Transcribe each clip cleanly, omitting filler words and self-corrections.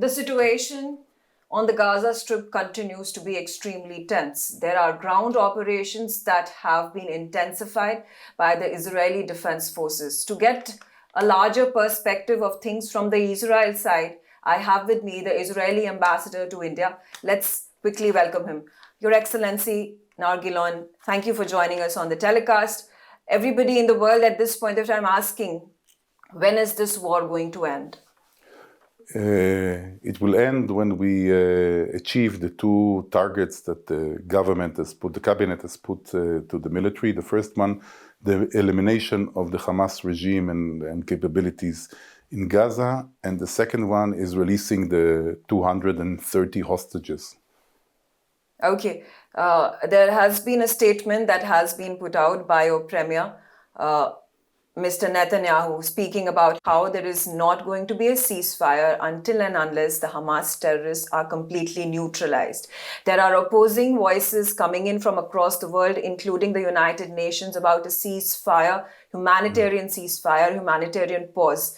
The situation on the Gaza Strip continues to be extremely tense. There are ground operations that have been intensified by the Israeli Defense Forces. To get a larger perspective of things from the Israel side, I have with me the Israeli ambassador to India. Let's quickly welcome him. Your Excellency, Naor Gilon, thank you for joining us on the telecast. Everybody in the world at this point of time asking, when is this war going to end? It will end when we achieve the two targets that the government has put, the cabinet has put to the military. The first one, the elimination of the Hamas regime and capabilities in Gaza. And the second one is releasing the 230 hostages. Okay. There has been a statement that has been put out by your premier, Mr. Netanyahu, speaking about how there is not going to be a ceasefire until and unless the Hamas terrorists are completely neutralized. There are opposing voices coming in from across the world, including the United Nations, about a ceasefire, humanitarian pause.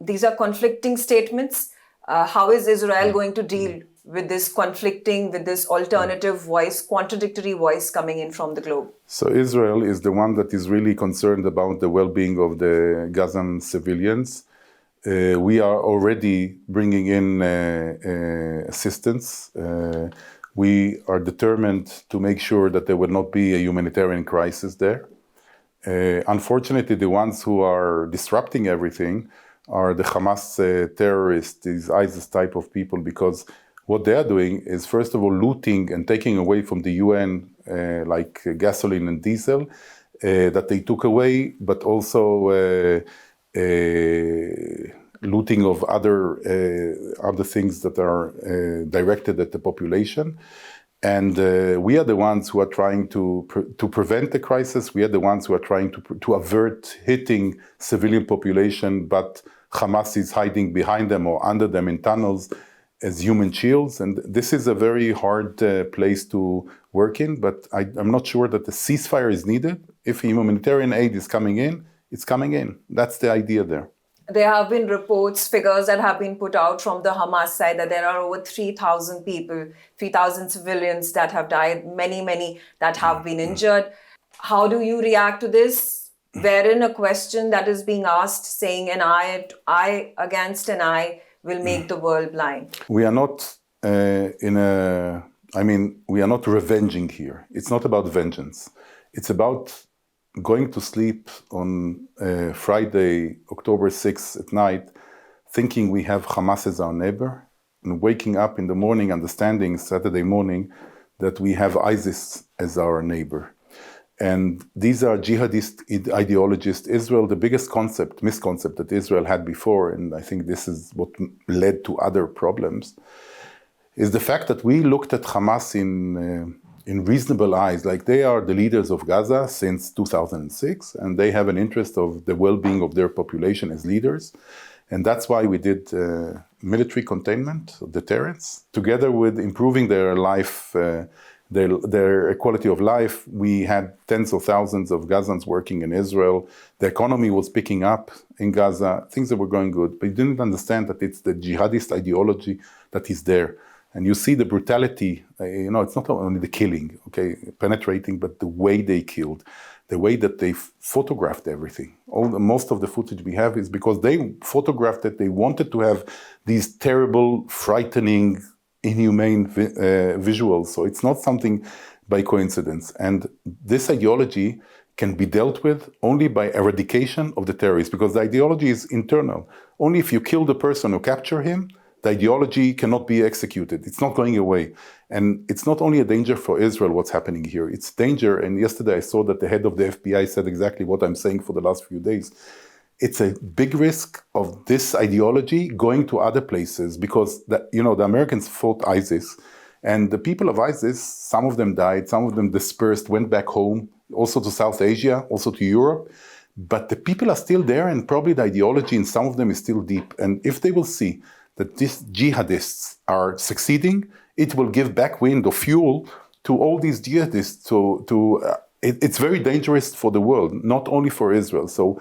These are conflicting statements. How is Israel going to deal with this alternative voice, contradictory voice coming in from the globe? So Israel is the one that is really concerned about the well-being of the Gazan civilians. We are already bringing in assistance. We are determined to make sure that there will not be a humanitarian crisis there. Unfortunately, the ones who are disrupting everything are the Hamas terrorists, these ISIS type of people, because what they are doing is, first of all, looting and taking away from the UN, like gasoline and diesel, that they took away, but also looting of other things that are directed at the population. And we are the ones who are trying to prevent the crisis. We are the ones who are trying to avert hitting civilian population, but Hamas is hiding behind them or under them in tunnels as human shields. And this is a very hard place to work in, but I'm not sure that the ceasefire is needed. If humanitarian aid is coming in, it's coming in. That's the idea there. There have been reports, figures that have been put out from the Hamas side that there are over 3,000 people, 3,000 civilians that have died, many that have been injured. How do you react to this? Wherein a question that is being asked saying an eye against an eye will make the world blind. We are not we are not revenging here. It's not about vengeance. It's about going to sleep on Friday, October 6th at night, thinking we have Hamas as our neighbor, and waking up in the morning understanding Saturday morning that we have ISIS as our neighbor. And these are jihadist ideologists. Israel, the biggest misconcept that Israel had before, and I think this is what led to other problems, is the fact that we looked at Hamas in reasonable eyes, like they are the leaders of Gaza since 2006, and they have an interest of the well-being of their population as leaders. And that's why we did military containment, deterrence, together with improving their life, their quality of life. We had tens of thousands of Gazans working in Israel. The economy was picking up in Gaza. Things that were going good. But you didn't understand that it's the jihadist ideology that is there. And you see the brutality, it's not only the killing, penetrating, but the way they killed, the way that they photographed everything. Most of the footage we have is because they photographed it. They wanted to have these terrible, frightening, inhumane visuals. So it's not something by coincidence. And this ideology can be dealt with only by eradication of the terrorists, because the ideology is internal. Only if you kill the person or capture him, the ideology cannot be executed. It's not going away. And it's not only a danger for Israel, what's happening here. It's danger, and yesterday I saw that the head of the FBI said exactly what I'm saying for the last few days. It's a big risk of this ideology going to other places, because the Americans fought ISIS, and the people of ISIS, some of them died, some of them dispersed, went back home, also to South Asia, also to Europe. But the people are still there, and probably the ideology in some of them is still deep. And if they will see that these jihadists are succeeding, it will give back wind or fuel to all these jihadists. It's very dangerous for the world, not only for Israel. So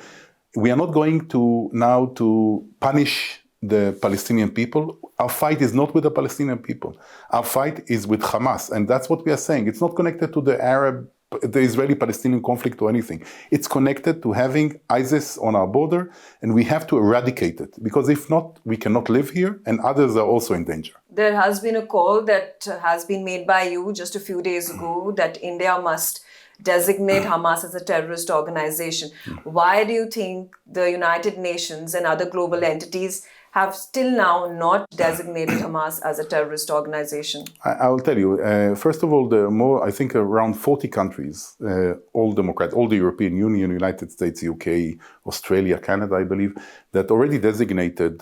we are not going to now to punish the Palestinian people. Our fight is not with the Palestinian people. Our fight is with Hamas. And that's what we are saying. It's not connected to the Israeli-Palestinian conflict or anything. It's connected to having ISIS on our border, and we have to eradicate it. Because if not, we cannot live here, and others are also in danger. There has been a call that has been made by you just a few days ago that India must designate Hamas as a terrorist organization. Why do you think the United Nations and other global entities have still now not designated Hamas as a terrorist organization? I will tell you. First of all, I think around 40 countries, all the European Union, United States, UK, Australia, Canada, I believe, that already designated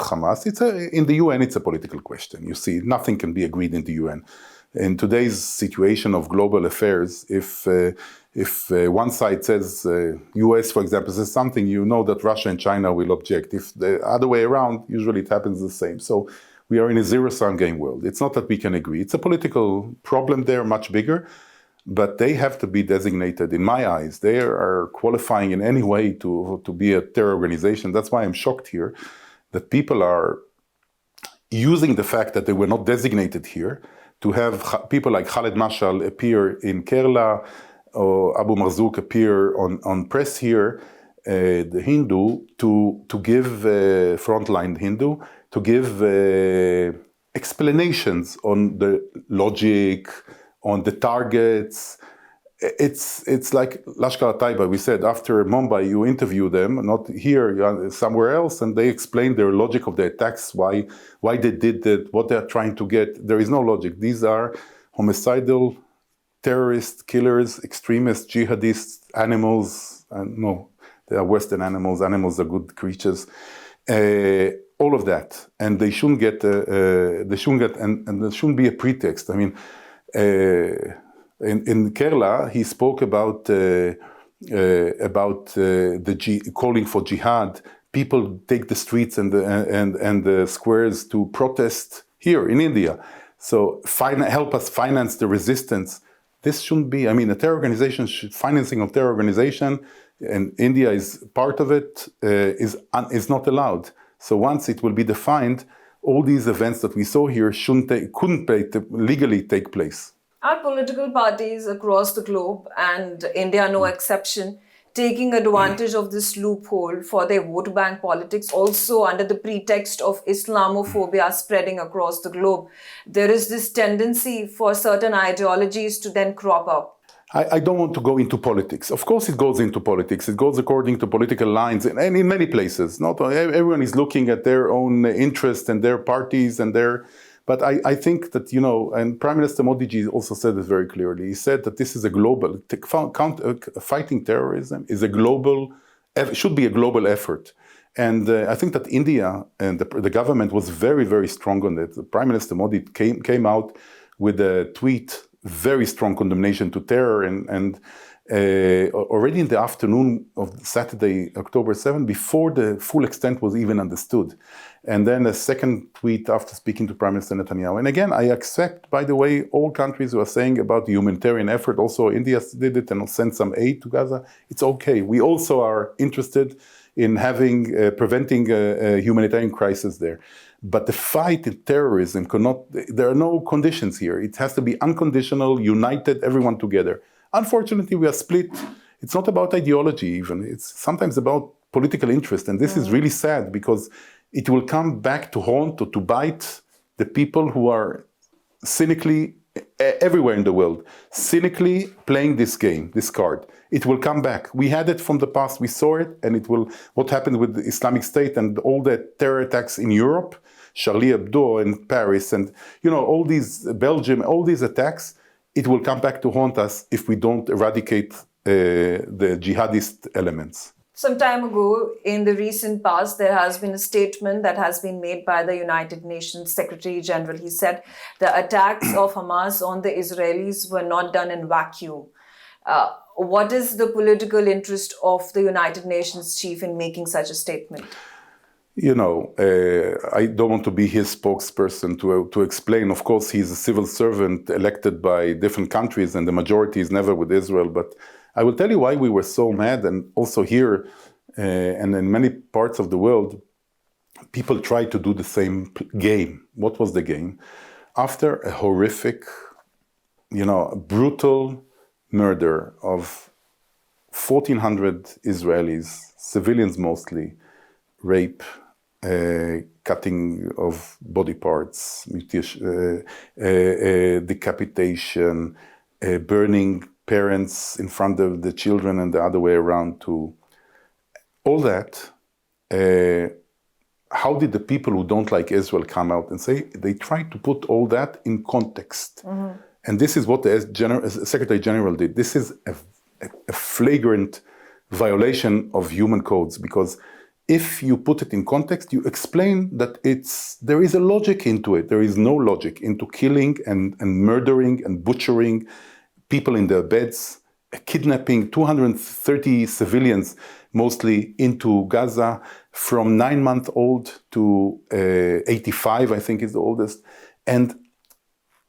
Hamas. In the UN, it's a political question. You see, nothing can be agreed in the UN. In today's situation of global affairs, if one side says, US, for example, says something, you know that Russia and China will object. If the other way around, usually it happens the same. So we are in a zero-sum game world. It's not that we can agree. It's a political problem there, much bigger, but they have to be designated, in my eyes. They are qualifying in any way to be a terror organization. That's why I'm shocked here that people are using the fact that they were not designated here to have people like Khaled Mashal appear in Kerala, or Abu Marzouk appear on press here, the Hindu, to give frontline Hindu, to give explanations on the logic, on the targets. It's like Lashkar Taiba. We said after Mumbai, you interview them, not here, somewhere else, and they explain their logic of the attacks, why they did that, what they're trying to get. There is no logic. These are homicidal, terrorist, killers, extremists, jihadists, animals. No, they are worse than animals. Animals are good creatures. All of that, and they shouldn't get. And there shouldn't be a pretext. I mean. In Kerala, he spoke about calling for jihad. People take the streets and the squares to protest here in India. So help us finance the resistance. This shouldn't be. I mean, a terror organization financing of terror organization, and India is part of it, is not allowed. So once it will be defined, all these events that we saw here couldn't legally take place. Are political parties across the globe, and India no exception, taking advantage of this loophole for their vote bank politics, also under the pretext of Islamophobia spreading across the globe? There is this tendency for certain ideologies to then crop up. I don't want to go into politics. Of course it goes into politics. It goes according to political lines, and in many places. Not everyone is looking at their own interests and their parties and their... But I think that, and Prime Minister Modi also said it very clearly. He said that this is a global, fighting terrorism is should be a global effort. And I think that India and the government was very, very strong on it. The Prime Minister Modi came out with a tweet, very strong condemnation to terror, and already in the afternoon of Saturday, October 7, before the full extent was even understood. And then a second tweet after speaking to Prime Minister Netanyahu. And again, I accept, by the way, all countries who are saying about the humanitarian effort. Also, India did it and sent some aid to Gaza. It's okay. We also are interested in preventing a humanitarian crisis there. But the fight in terrorism there are no conditions here. It has to be unconditional, united, everyone together. Unfortunately, we are split. It's not about ideology even. It's sometimes about political interest. And this is really sad because it will come back to haunt or to bite the people who are cynically, everywhere in the world, cynically playing this game, this card. It will come back. We had it from the past, we saw it, and what happened with the Islamic State and all the terror attacks in Europe, Charlie Hebdo in Paris, and all these, Belgium, all these attacks, it will come back to haunt us if we don't eradicate the jihadist elements. Some time ago, in the recent past, there has been a statement that has been made by the United Nations Secretary General. He said the attacks of Hamas on the Israelis were not done in vacuum. What is the political interest of the United Nations chief in making such a statement? I don't want to be his spokesperson to explain. Of course, he's a civil servant elected by different countries, and the majority is never with Israel. But I will tell you why we were so mad, and also here and in many parts of the world, people tried to do the same game. What was the game? After a horrific, brutal murder of 1,400 Israelis, civilians mostly, rape, cutting of body parts, decapitation, burning parents in front of the children and the other way around too. All that, how did the people who don't like Israel come out and say? They tried to put all that in context. Mm-hmm. And this is what the Secretary General did. This is a flagrant violation of human codes, because if you put it in context, you explain that there is a logic into it. There is no logic into killing and murdering and butchering people in their beds, kidnapping 230 civilians, mostly into Gaza, from 9-month-old to 85, I think is the oldest. And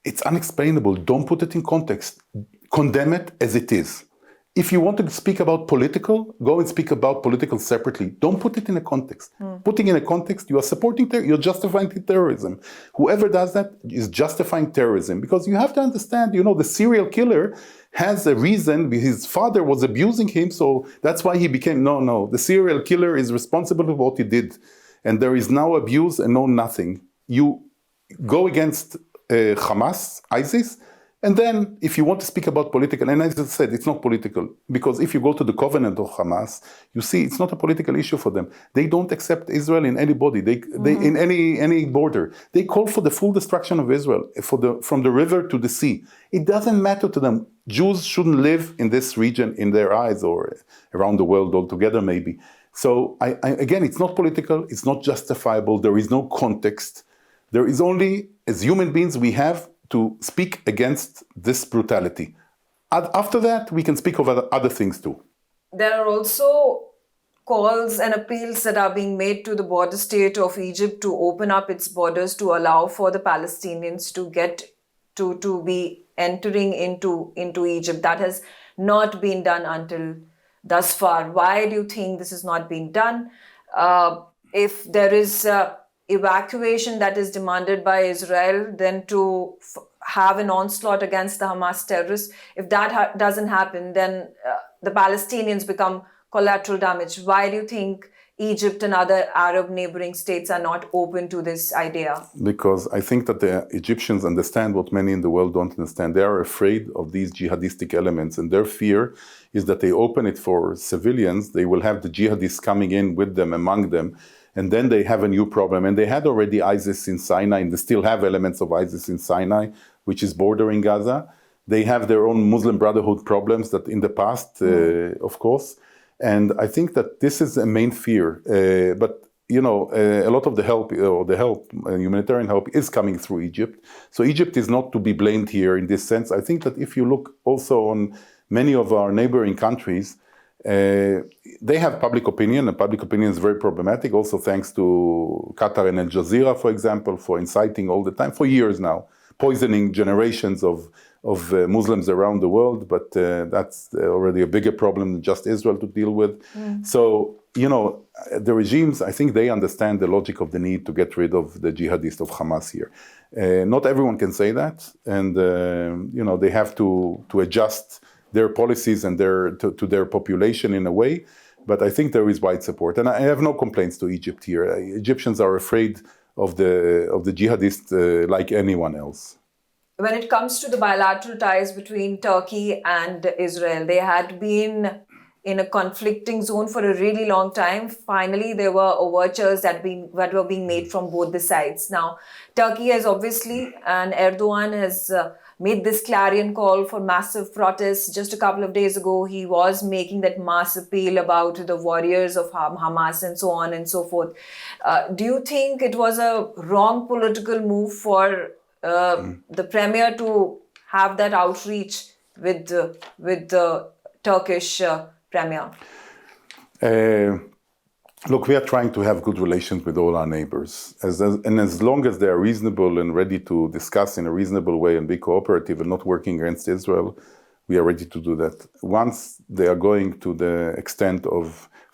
it's unexplainable. Don't put it in context. Condemn it as it is. If you want to speak about political, go and speak about political separately. Don't put it in a context. Putting in a context, you are supporting you're justifying terrorism. Whoever does that is justifying terrorism, because you have to understand, the serial killer has a reason. His father was abusing him, so that's why he became, no. The serial killer is responsible for what he did. And there is no abuse and no nothing. You go against Hamas, ISIS, and then if you want to speak about political, and as I said, it's not political, because if you go to the covenant of Hamas, you see it's not a political issue for them. They don't accept Israel in anybody, they in any border. They call for the full destruction of Israel, from the river to the sea. It doesn't matter to them. Jews shouldn't live in this region in their eyes, or around the world altogether maybe. So again, it's not political, it's not justifiable, there is no context. There is only, as human beings, we have to speak against this brutality. After that, we can speak of other things too. There are also calls and appeals that are being made to the border state of Egypt to open up its borders to allow for the Palestinians to get to be entering into Egypt. That has not been done until thus far. Why do you think this has not been done? If there is evacuation that is demanded by Israel, then to have an onslaught against the Hamas terrorists. If that doesn't happen, then the Palestinians become collateral damage. Why do you think Egypt and other Arab neighboring states are not open to this idea? Because I think that the Egyptians understand what many in the world don't understand. They are afraid of these jihadistic elements, and their fear is that they open it for civilians, they will have the jihadists coming in with them, among them, and then they have a new problem. And they had already ISIS in Sinai, and they still have elements of ISIS in Sinai, which is bordering Gaza. They have their own Muslim Brotherhood problems that in the past, of course. And I think that this is a main fear. But a lot of the help, humanitarian help, is coming through Egypt. So Egypt is not to be blamed here in this sense. I think that if you look also on many of our neighboring countries, they have public opinion, and public opinion is very problematic, also thanks to Qatar and Al Jazeera, for example, for inciting all the time, for years now, poisoning generations of Muslims around the world, but that's already a bigger problem than just Israel to deal with. So, the regimes, I think they understand the logic of the need to get rid of the jihadists of Hamas here. Not everyone can say that, and, they have to adjust their policies and to their population in a way, but I think there is wide support. And I have no complaints to Egypt here. Egyptians are afraid of the jihadists like anyone else. When it comes to the bilateral ties between Turkey and Israel, they had been in a conflicting zone for a really long time. Finally, there were overtures that were being made from both the sides. Now, Turkey has obviously, and Erdogan has made this clarion call for massive protests. Just a couple of days ago, he was making that mass appeal about the warriors of Hamas and so on and so forth. Do you think it was a wrong political move for the premier to have that outreach with the Turkish premier? Look, we are trying to have good relations with all our neighbors. And as long as they are reasonable and ready to discuss in a reasonable way and be cooperative and not working against Israel, we are ready to do that. Once they are going to the extent of,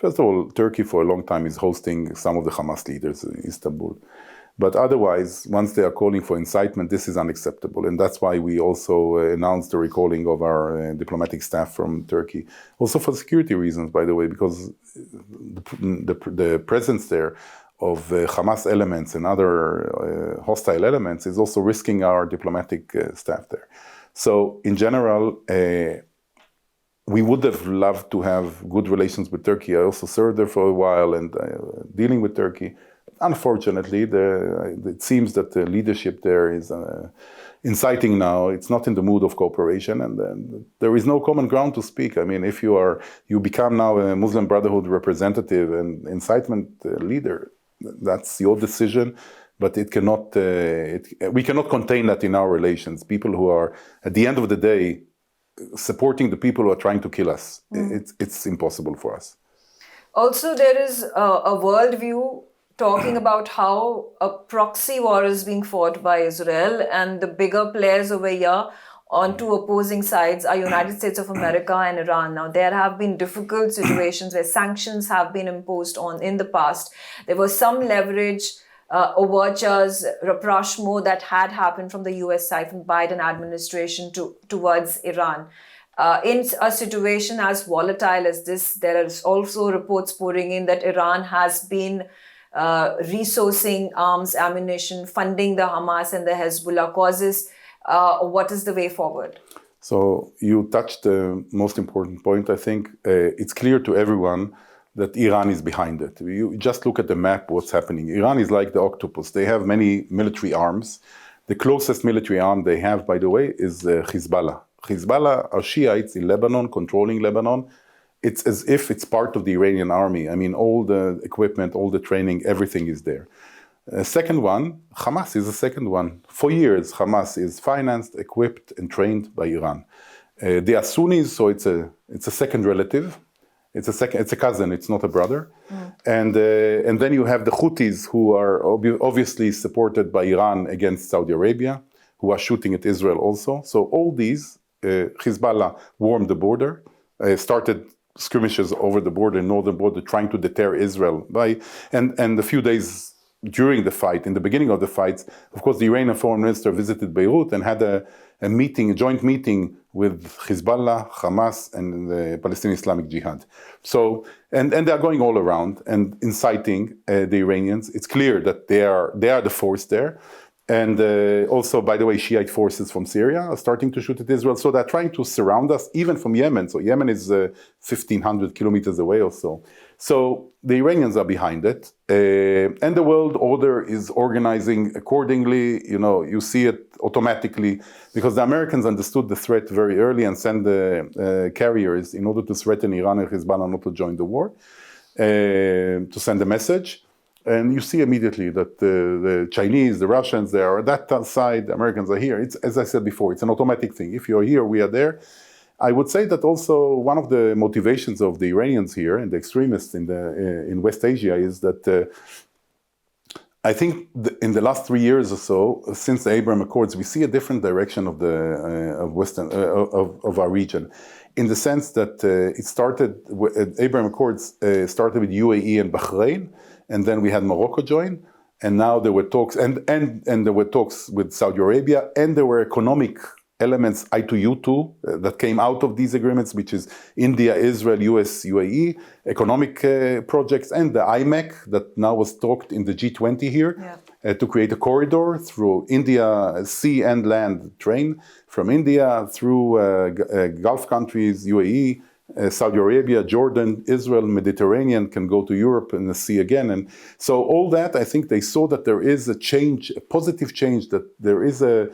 first of all, Turkey for a long time is hosting some of the Hamas leaders in Istanbul. But otherwise, once they are calling for incitement, this is unacceptable. And that's why we also announced the recalling of our diplomatic staff from Turkey. Also for security reasons, by the way, because the presence there of Hamas elements and other hostile elements is also risking our diplomatic staff there. So in general, we would have loved to have good relations with Turkey. I also served there for a while and dealing with Turkey. Unfortunately, it seems that the leadership there is inciting now. It's not in the mood of cooperation, and there is no common ground to speak. I mean, if you become now a Muslim Brotherhood representative and incitement leader, that's your decision. But it cannot. We cannot contain that in our relations. People who are, at the end of the day, supporting the people who are trying to kill us. It's impossible for us. Also, there is a worldview talking about how a proxy war is being fought by Israel, and the bigger players over here on two opposing sides are United States of America and Iran. Now, there have been difficult situations where sanctions have been imposed on in the past. There was some leverage, overtures, rapprochement that had happened from the US side, from Biden administration towards Iran. In a situation as volatile as this, there are also reports pouring in that Iran has been resourcing arms, ammunition, funding the Hamas and the Hezbollah causes. What is the way forward? So you touched the most important point, I think. It's clear to everyone that Iran is behind it. You just look at the map, what's happening. Iran is like the octopus. They have many military arms. The closest military arm they have, by the way, is Hezbollah. Hezbollah are Shiites in Lebanon, controlling Lebanon. It's as if it's part of the Iranian army. I mean, all the equipment, all the training, everything is there. Second one, Hamas is the second one. For years, Hamas is financed, equipped, and trained by Iran. They are Sunnis, so it's a second relative. It's a cousin. It's not a brother. And then you have the Houthis, who are obviously supported by Iran against Saudi Arabia, who are shooting at Israel also. So all these, Hezbollah warmed the border, started skirmishes over the border, northern border, trying to deter Israel and a few days during the fight, in the beginning of the fights, of course, the Iranian foreign minister visited Beirut and had a joint meeting with Hezbollah, Hamas, and the Palestinian Islamic Jihad. So, and they are going all around and inciting the Iranians. It's clear that they are the force there. And also, by the way, Shiite forces from Syria are starting to shoot at Israel. So they're trying to surround us, even from Yemen. So Yemen is 1,500 kilometers away or so. So the Iranians are behind it. And the world order is organizing accordingly. You know, you see it automatically because the Americans understood the threat very early and sent the carriers in order to threaten Iran and Hezbollah not to join the war, to send a message. And you see immediately that the Chinese, the Russians, they are on that side, the Americans are here. It's, as I said before, it's an automatic thing. If you're here, we are there. I would say that also one of the motivations of the Iranians here and the extremists in West Asia is that I think in the last 3 years or so, since the Abraham Accords, we see a different direction of our region, in the sense that it started. Abraham Accords started with UAE and Bahrain. And then we had Morocco join, and now there were talks, and there were talks with Saudi Arabia, and there were economic elements, I2U2, that came out of these agreements, which is India, Israel, US, UAE, economic projects, and the IMEC that now was talked in the G20 here, to create a corridor through India, sea and land train, from India through Gulf countries, UAE, Saudi Arabia, Jordan, Israel, Mediterranean, can go to Europe and the sea again. And so all that, I think they saw that there is a change, a positive change, that there is a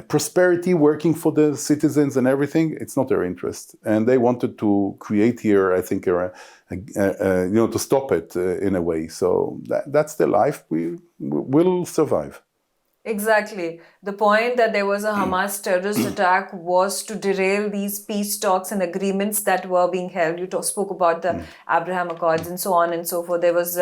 prosperity working for the citizens and everything. It's not their interest. And they wanted to create here, I think, to stop it in a way. So that's the life. We will survive. Exactly. The point that there was a Hamas terrorist attack was to derail these peace talks and agreements that were being held. You spoke about the Abraham Accords and so on and so forth. There was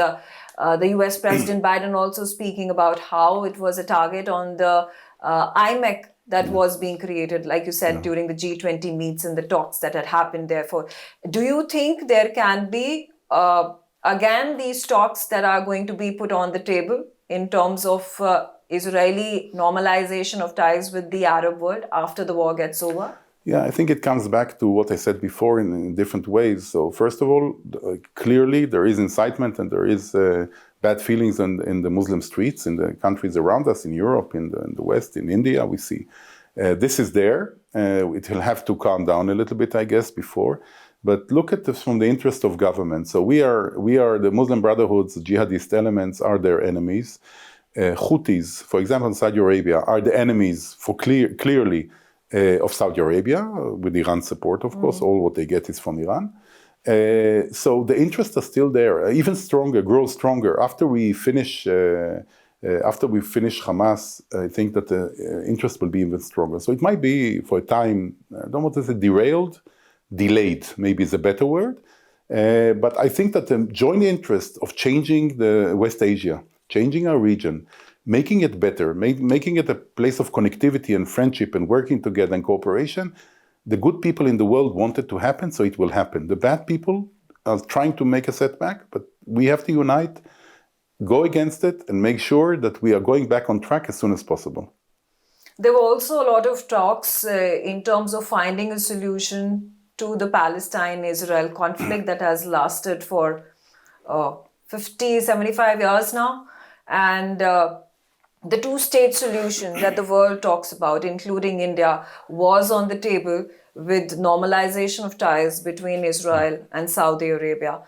The US President Biden also speaking about how it was a target on the IMEC that was being created, like you said, during the G20 meets and the talks that had happened. Therefore, do you think there can be, again, these talks that are going to be put on the table in terms of Israeli normalization of ties with the Arab world after the war gets over? Yeah, I think it comes back to what I said before in different ways. So first of all, clearly there is incitement and there is bad feelings in the Muslim streets, in the countries around us, in Europe, in the West, in India, we see. This is there. It will have to calm down a little bit, I guess, before. But look at this from the interest of government. So we are the Muslim Brotherhood's jihadist elements are their enemies. Houthis, for example, in Saudi Arabia, are the enemies for clearly of Saudi Arabia, with Iran's support, of course. All what they get is from Iran. So the interests are still there, even stronger, grow stronger. After we finish Hamas, I think that the interest will be even stronger. So it might be, for a time, I don't want to say derailed, delayed, maybe is a better word. But I think that the joint interest of changing the West Asia, changing our region, making it better, making it a place of connectivity and friendship and working together and cooperation, the good people in the world want it to happen, so it will happen. The bad people are trying to make a setback, but we have to unite, go against it, and make sure that we are going back on track as soon as possible. There were also a lot of talks in terms of finding a solution to the Palestine-Israel conflict that has lasted for 50, 75 years now. And the two-state solution that the world talks about, including India, was on the table with normalization of ties between Israel and Saudi Arabia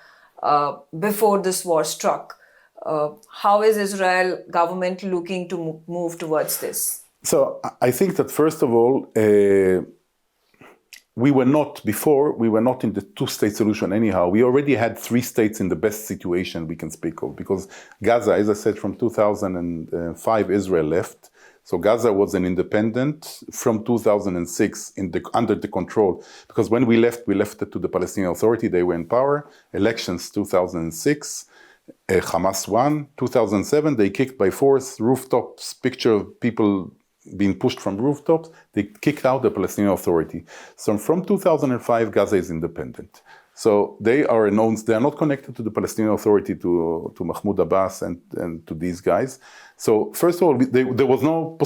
before this war struck. How is Israel government looking to move towards this? So I think that first of all, we were not in the two-state solution anyhow. We already had three states in the best situation we can speak of, because Gaza, as I said, from 2005, Israel left. So Gaza was an independent from 2006 under the control, because when we left it to the Palestinian Authority. They were in power. Elections 2006, Hamas won. 2007, they kicked by force, rooftops, picture of people being pushed from rooftops. They kicked out the Palestinian Authority. So from 2005, Gaza is independent. So they are not connected to the Palestinian Authority, to Mahmoud Abbas and to these guys. So first of all, there was no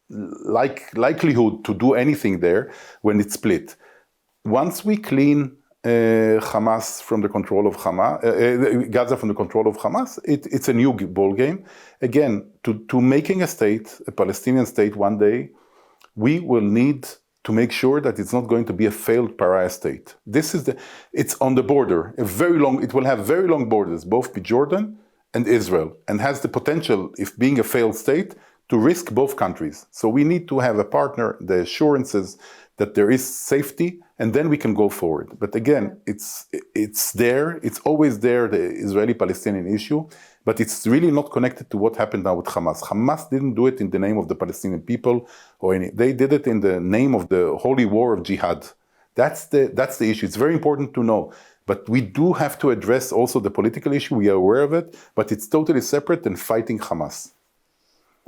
likelihood to do anything there when it split. Once we clean Hamas from the control of Gaza from the control of Hamas, it's a new ball game. Again, to making a state, a Palestinian state one day, we will need to make sure that it's not going to be a failed pariah state. It's on the border, it will have very long borders, both with Jordan and Israel, and has the potential, if being a failed state, to risk both countries. So we need to have a partner, the assurances that there is safety, and then we can go forward. But again, it's there, it's always there, the Israeli-Palestinian issue, but it's really not connected to what happened now with Hamas. Hamas didn't do it in the name of the Palestinian people, they did it in the name of the holy war of jihad. That's the issue. It's very important to know. But we do have to address also the political issue, we are aware of it, but it's totally separate than fighting Hamas.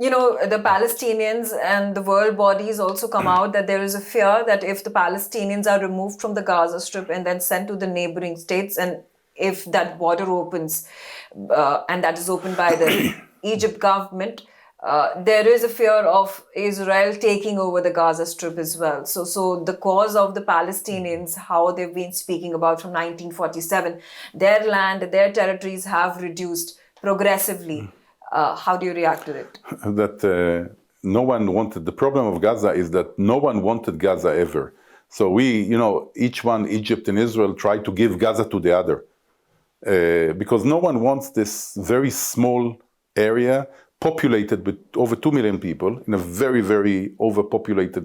You know, the Palestinians and the world bodies also come out that there is a fear that if the Palestinians are removed from the Gaza Strip and then sent to the neighboring states, and if that border opens, and that is opened by the Egypt government, there is a fear of Israel taking over the Gaza Strip as well. So the cause of the Palestinians, how they've been speaking about from 1947, their land, their territories have reduced progressively. How do you react to it? That no one wanted, the problem of Gaza is that no one wanted Gaza ever. So each one, Egypt and Israel, tried to give Gaza to the other. Because no one wants this very small area populated with over 2 million people in a very, very overpopulated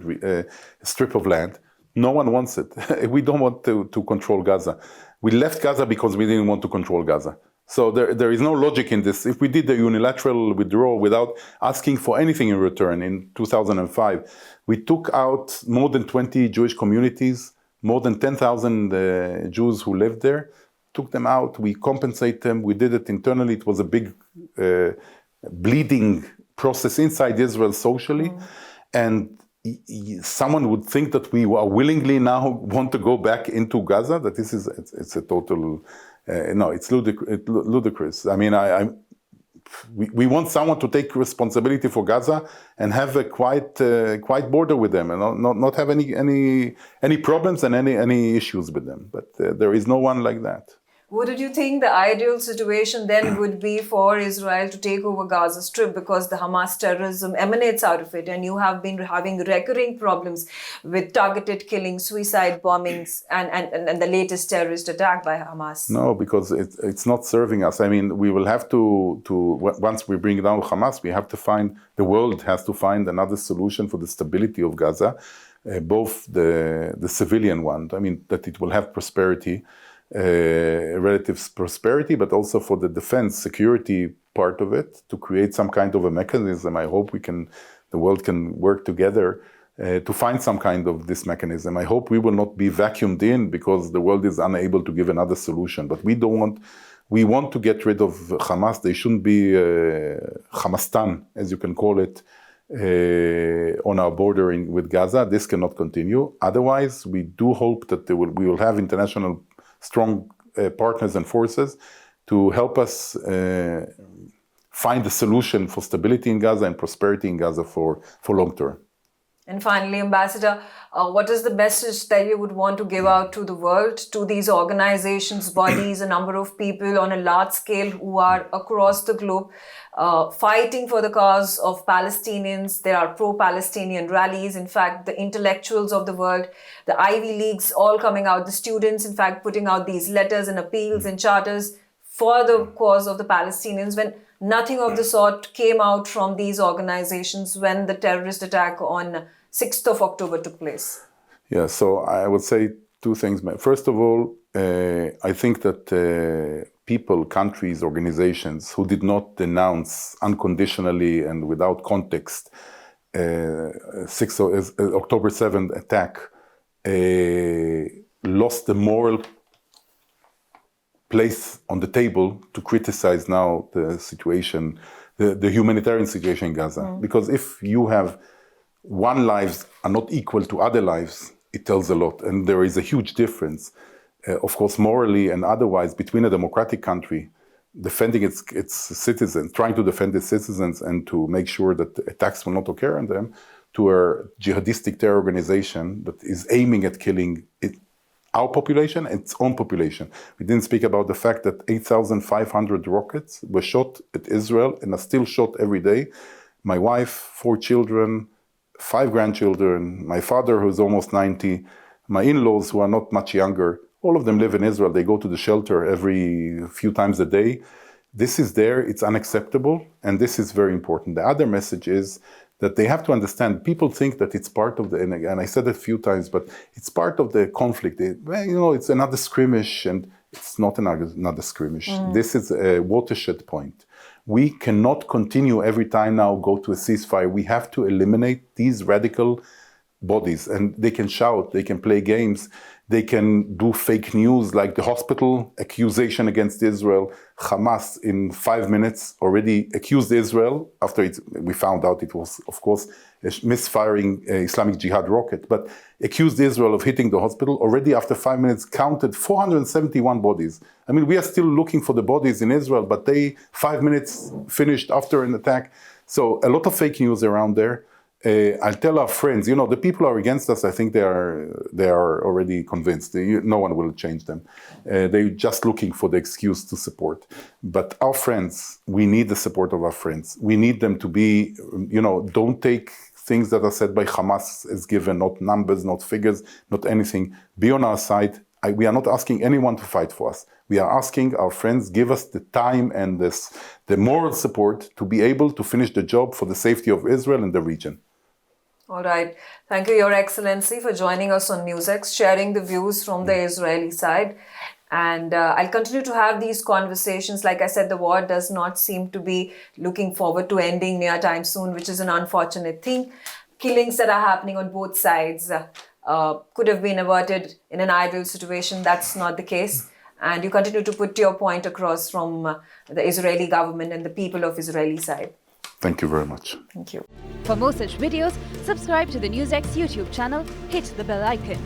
strip of land. No one wants it. We don't want to control Gaza. We left Gaza because we didn't want to control Gaza. So there is no logic in this. If we did the unilateral withdrawal without asking for anything in return in 2005, we took out more than 20 Jewish communities, more than 10,000 Jews who lived there. took them out, we compensate them, we did it internally. It was a big bleeding process inside Israel socially. And someone would think that we are willingly now want to go back into Gaza, that this is, it's a total, no, it's ludicrous. I mean, we want someone to take responsibility for Gaza and have a quiet border with them, and not have any problems and any issues with them. But there is no one like that. What did you think the ideal situation then would be for Israel to take over Gaza Strip, because the Hamas terrorism emanates out of it, and you have been having recurring problems with targeted killings, suicide bombings, and the latest terrorist attack by Hamas? No, because it's not serving us. I mean, we will have to once we bring down Hamas, we have to find, the world has to find another solution for the stability of Gaza, both the civilian one, I mean, that it will have prosperity, relative prosperity, but also for the defense security part of it, to create some kind of a mechanism. I hope the world can work together to find some kind of this mechanism. I hope we will not be vacuumed in because the world is unable to give another solution. But we want to get rid of Hamas. They shouldn't be Hamastan, as you can call it, on our border with Gaza. This cannot continue. Otherwise, we do hope that we will have international strong partners and forces to help us find a solution for stability in Gaza and prosperity in Gaza for long term. And finally, Ambassador, what is the message that you would want to give out to the world, to these organizations, bodies, a number of people on a large scale who are across the globe fighting for the cause of Palestinians? There are pro-Palestinian rallies. In fact, the intellectuals of the world, the Ivy Leagues, all coming out, the students, in fact, putting out these letters and appeals and charters for the cause of the Palestinians, when nothing of the sort came out from these organizations when the terrorist attack on 6th of October took place. Yeah, so I would say two things. First of all, I think that people, countries, organizations who did not denounce unconditionally and without context October 7th attack lost the moral place on the table to criticize now the situation, the humanitarian situation in Gaza. Because if you have one lives are not equal to other lives, it tells a lot. And there is a huge difference, of course, morally and otherwise, between a democratic country defending its citizens, trying to defend its citizens and to make sure that attacks will not occur on them, to a jihadistic terror organization that is aiming at killing our population and its own population. We didn't speak about the fact that 8,500 rockets were shot at Israel and are still shot every day. My wife, 4 children, 5 grandchildren, my father who's almost 90, my in-laws who are not much younger, all of them live in Israel. They go to the shelter every few times a day. This is there, it's unacceptable, and this is very important. The other message is that they have to understand, people think that it's part of the, and I said it a few times, but it's part of the conflict. It's another skirmish, and it's not another skirmish. This is a watershed point. We cannot continue every time now go to a ceasefire. We have to eliminate these radical bodies, and they can shout, they can play games, they can do fake news like the hospital accusation against Israel. Hamas in 5 minutes already accused Israel after we found out it was, of course, a misfiring Islamic Jihad rocket, but accused Israel of hitting the hospital. Already after 5 minutes counted 471 bodies. I mean, we are still looking for the bodies in Israel, but they 5 minutes finished after an attack. So a lot of fake news around there. I'll tell our friends, the people who are against us, I think they are already convinced. No one will change them. They're just looking for the excuse to support. But our friends, we need the support of our friends. We need them to be, don't take things that are said by Hamas as given, not numbers, not figures, not anything. Be on our side. We are not asking anyone to fight for us. We are asking our friends, give us the time and the moral support to be able to finish the job for the safety of Israel and the region. All right. Thank you, Your Excellency, for joining us on NewsX, sharing the views from the Israeli side. And I'll continue to have these conversations. Like I said, the war does not seem to be looking forward to ending near time soon, which is an unfortunate thing. Killings that are happening on both sides could have been averted in an ideal situation. That's not the case. and you continue to put your point across from the Israeli government and the people of Israeli side. Thank you very much. Thank you. For more such videos, subscribe to the NewsX YouTube channel, hit the bell icon.